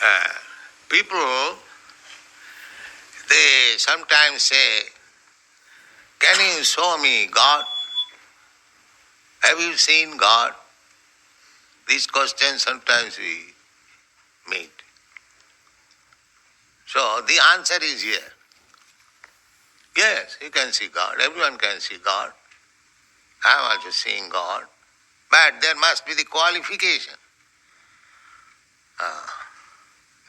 Uh, people, they sometimes say, can you show me God? Have you seen God? These questions sometimes we meet. So the answer is here. Yes, you can see God. Everyone can see God. I am also seeing God. But there must be the qualification.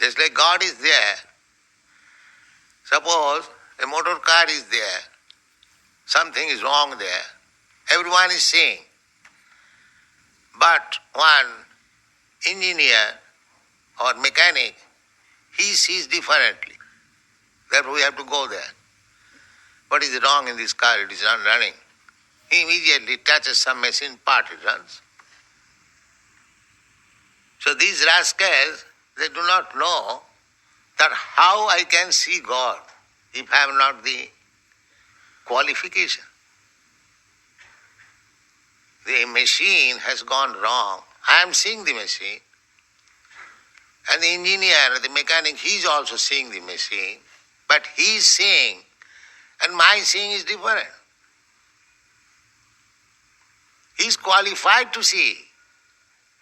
Just like God is there. Suppose a motor car is there. Something is wrong there. Everyone is seeing. But one engineer or mechanic, he sees differently. Therefore we have to go there. What is wrong in this car? It is not running. He immediately touches some machine part, it runs. So these rascals, they do not know that how I can see God if I have not the qualification. The machine has gone wrong. I am seeing the machine. And the engineer, the mechanic, he is also seeing the machine. But he is seeing, and my seeing is different. He is qualified to see.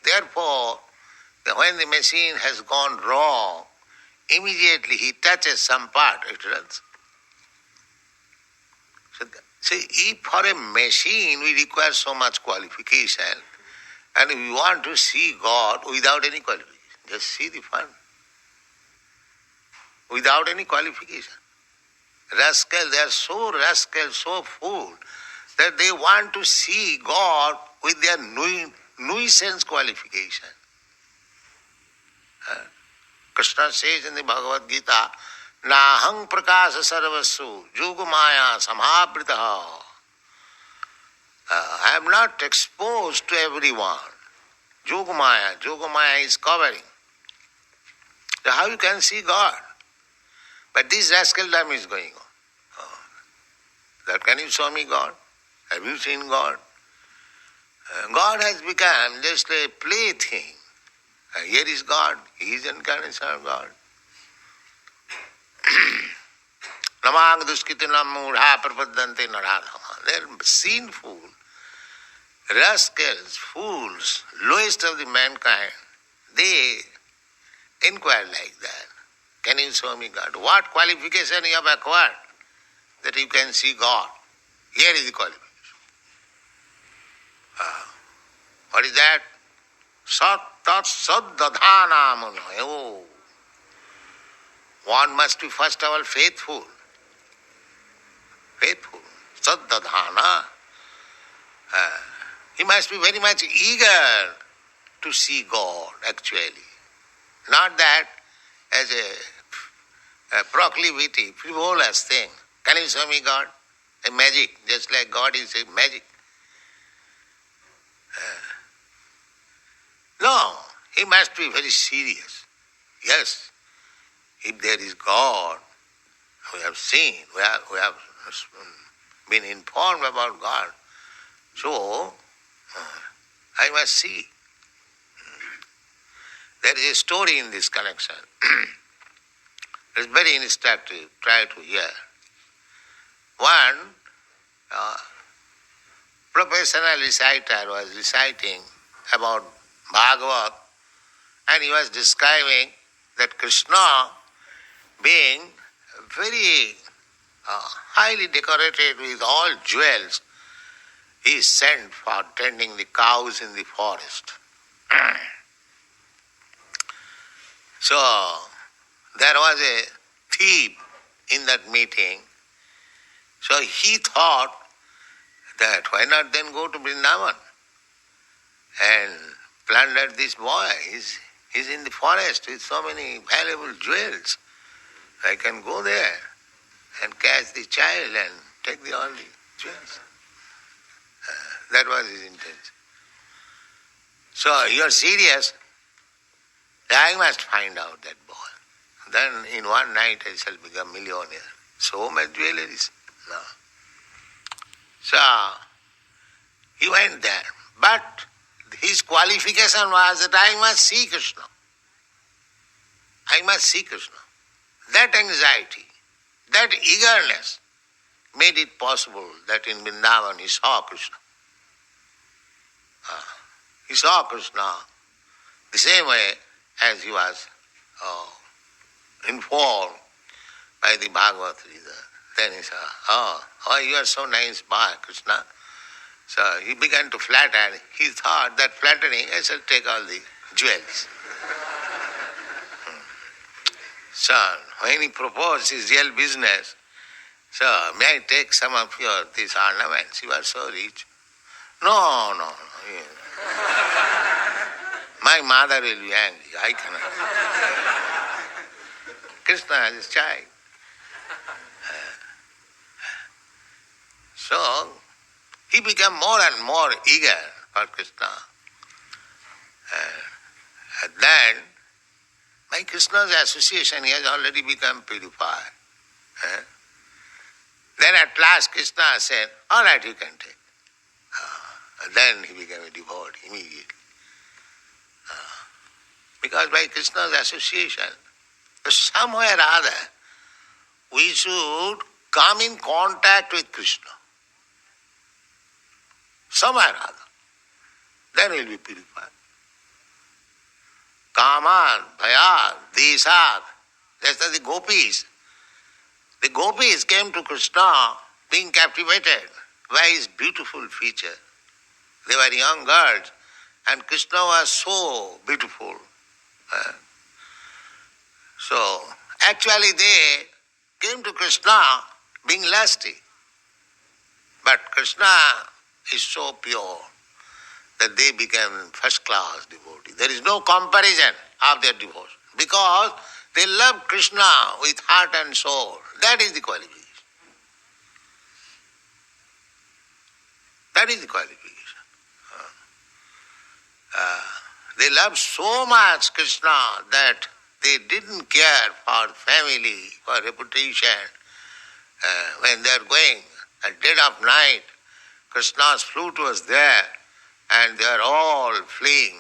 Therefore, when the machine has gone wrong, immediately he touches some part, it runs. So, see, if for a machine we require so much qualification, and we want to see God without any qualification, just see the fun. Without any qualification. Rascal, they are so rascal, so fool, that they want to see God with their nuisance qualification. Krishna says in the Bhagavad Gita, Nahang prakasa sarvasu yugumaya samhabritaha. I am not exposed to everyone. Yogamaya is covering. So how you can see God? But this rascaldom is going on. That can you show me God? Have you seen God? God has become just a plaything. Here is God. He is incarnation of God. Namang duskitinam mudha prapadante naradhama. They are sinful, rascals, fools, lowest of the mankind. They inquire like that. Can you show me God? What qualification you have acquired that you can see God? Here is the qualification. What is that? Sat tat saddadhanam. Oh. One must be first of all faithful. Faithful. Saddadhana. He must be very much eager to see God actually. Not that as a proclivity, frivolous thing. Can you show me God? A magic, just like God is a magic. No, he must be very serious. Yes, if there is God, we have seen, we have been informed about God. So, I must see. There is a story in this connection. It's very instructive. Try to hear. One professional reciter was reciting about Bhagavad, and he was describing that Krishna, being very highly decorated with all jewels, he is sent for tending the cows in the forest. So, there was a thief in that meeting. So he thought that why not then go to Vrindavan and plunder this boy. He's in the forest with so many valuable jewels. I can go there and catch the child and take all the jewels. That was his intention. So you are serious? I must find out that boy. Then in one night I shall become millionaire. So much jewelry. No. So he went there. But his qualification was that I must see Krishna. I must see Krishna. That anxiety, that eagerness made it possible that in Vrindavan he saw Krishna. He saw Krishna the same way as he was informed by the Bhagavad Gita. Then he said, oh, you are so nice, Krishna. So he began to flatter. He thought that flattering, I shall take all the jewels. So when he proposed his real business, so may I take some of these ornaments? You are so rich. No. My mother will be angry. I cannot. Krishna is a child. So he became more and more eager for Krishna. And then, by Krishna's association, he has already become purified. Then at last Krishna said, all right, you can take. And then he became a devotee immediately. Because by Krishna's association, somewhere or other, we should come in contact with Krishna. Somewhere or other. Then we'll be purified. Kaman, Bhayat, Desat, that's the gopis. The gopis came to Krishna being captivated by his beautiful feature. They were young girls and Krishna was so beautiful. So actually they came to Krishna being lusty. But Krishna is so pure that they became first-class devotees. There is no comparison of their devotion because they love Krishna with heart and soul. That is the qualification. That is the qualification. They love so much Krishna that they didn't care for family, for reputation. When they are going at dead of night, Krishna's flute was there and they are all fleeing.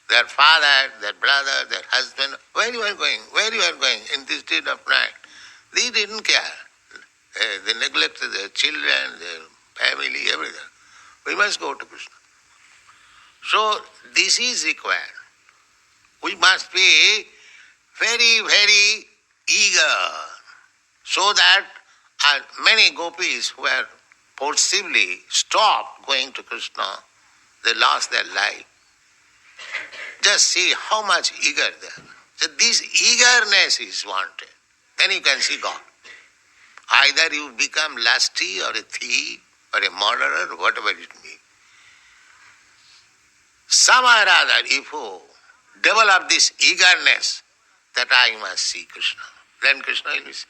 Their father, their brother, their husband, where you are going? Where you are going in this dead of night? They didn't care. They neglected their children, their family, everything. We must go to Krishna. So this is required. We must be very, very eager so that many gopis who were forcibly stopped going to Krishna, they lost their life. Just see how much eager they are. So this eagerness is wanted. Then you can see God. Either you become lusty or a thief or a murderer, whatever it may be. Somehow or other, if you develop this eagerness that I must see Krishna, then Krishna will be seen.